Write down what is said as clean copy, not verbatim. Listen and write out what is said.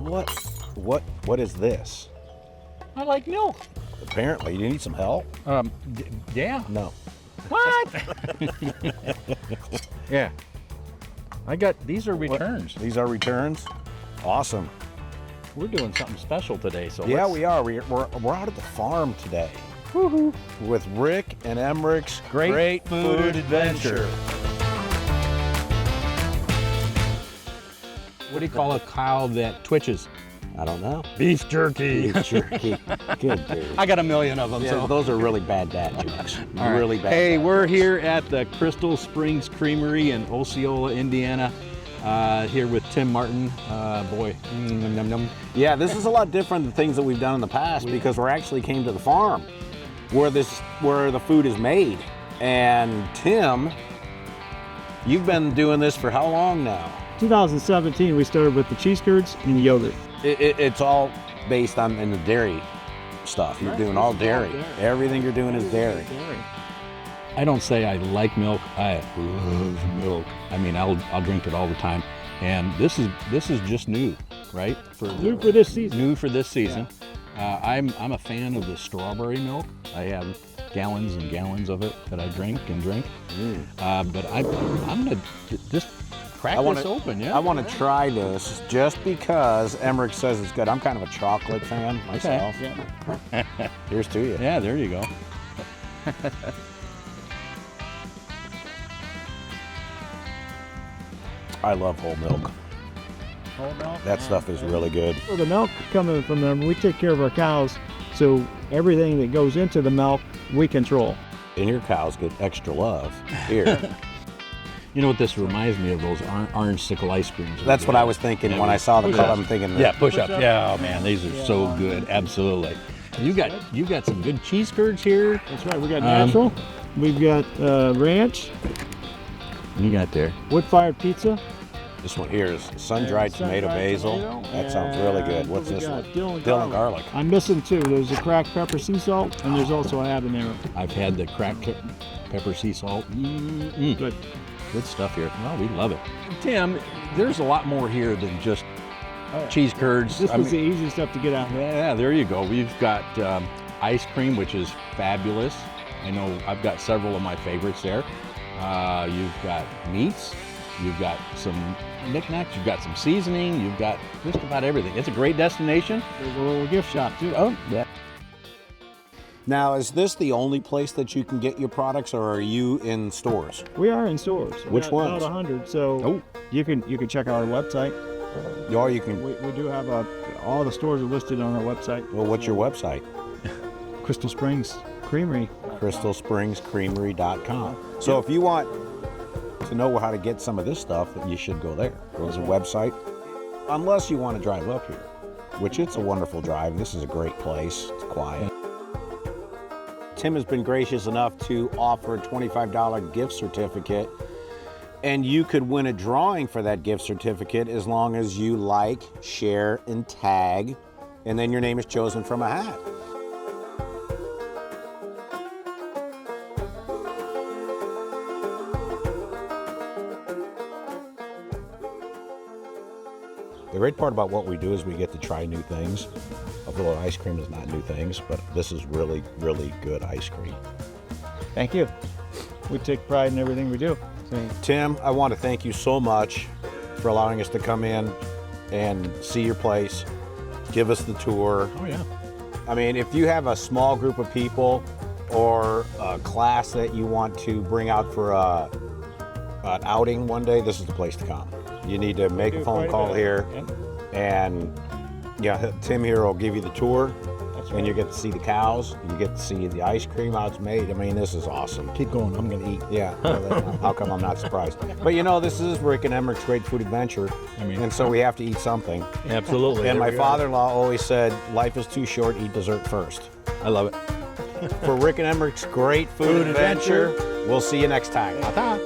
What is this? I like milk. Apparently, you need some help? Yeah. No. What? Yeah. These are returns. These are returns? Awesome. We're doing something special today, so Yeah, we are. We're out at the farm today. Woohoo. With Rick and Emeric's Great Food Adventure. What do you call a cow that twitches? I don't know. Beef jerky. Beef jerky. Good dude. I got a million of them. Yeah, so. those are really bad dad jokes. All right. Really bad. Hey, dad we're jokes. here at the Crystal Springs Creamery in Osceola, Indiana. Here with Tim Martin. Boy, num, num. Yeah, this is a lot different than things that we've done in the past because we actually came to the farm where the food is made. And Tim, you've been doing this for how long now? 2017, we started with the cheese curds and yogurt. It's all based on in the dairy stuff. You're doing all dairy. Everything you're doing is dairy. I don't say I like milk. I love milk. I mean, I'll drink it all the time. And this is just new, right? New for this season. New for this season. I'm a fan of the strawberry milk. I have gallons and gallons of it that I drink. But I'm gonna just crack this open. Yeah. I want to try this just because Emeric says it's good. I'm kind of a chocolate fan myself. Okay. Yeah. Here's to you. Yeah, there you go. I love whole milk. Whole milk? That stuff is really good. Well, the milk coming from them, we take care of our cows, so everything that goes into the milk, we control. And your cows get extra love here. You know what this reminds me of? Those orange sickle ice creams. That's what I was thinking when I saw the color. I'm thinking that. Yeah, push up. Yeah, oh man, these are so good. Absolutely. You got some good cheese curds here. That's right. We got natural. We've got ranch. You got there. Wood-fired pizza. This one here is sun-dried tomato basil. That sounds really good. What's this one? Dill and garlic. I'm missing two. There's a cracked pepper sea salt, and there's also a habanero. I've had the cracked pepper sea salt. Good. Good stuff here. Well, we love it. Tim, there's a lot more here than just cheese curds. This was the easy stuff to get out. Yeah, there you go. We've got ice cream, which is fabulous. I know I've got several of my favorites there. You've got meats. You've got some knickknacks. You've got some seasoning. You've got just about everything. It's a great destination. There's a little gift shop too. Oh, yeah. Now, is this the only place that you can get your products, or are you in stores? We are in stores. Which ones? About 100. So you can check out our website. Or you can. We do have all the stores are listed on our website. Well, what's your website? Crystal Springs Creamery. CrystalSpringsCreamery.com. So if you want to know how to get some of this stuff, then you should go there. There's a website. Unless you want to drive up here, which it's a wonderful drive. This is a great place. It's quiet. Tim has been gracious enough to offer a $25 gift certificate, and you could win a drawing for that gift certificate as long as you like, share, and tag, and then your name is chosen from a hat. The great part about what we do is we get to try new things. Although ice cream is not new things, but this is really, really good ice cream. Thank you. We take pride in everything we do. Tim, I want to thank you so much for allowing us to come in and see your place, give us the tour. Oh, yeah. I mean, if you have a small group of people or a class that you want to bring out for an outing one day, this is the place to come. You need to make a phone call here, and yeah, Tim here will give you the tour, and you get to see the cows, and you get to see the ice cream, how it's made. I mean, this is awesome. Keep going, I'm gonna eat. Yeah, how come I'm not surprised? But you know, this is Rick and Emeric's Great Food Adventure, and so we have to eat something. Absolutely. And my father-in-law always said, life is too short, eat dessert first. I love it. For Rick and Emeric's Great Food Adventure, we'll see you next time. Ta-ta.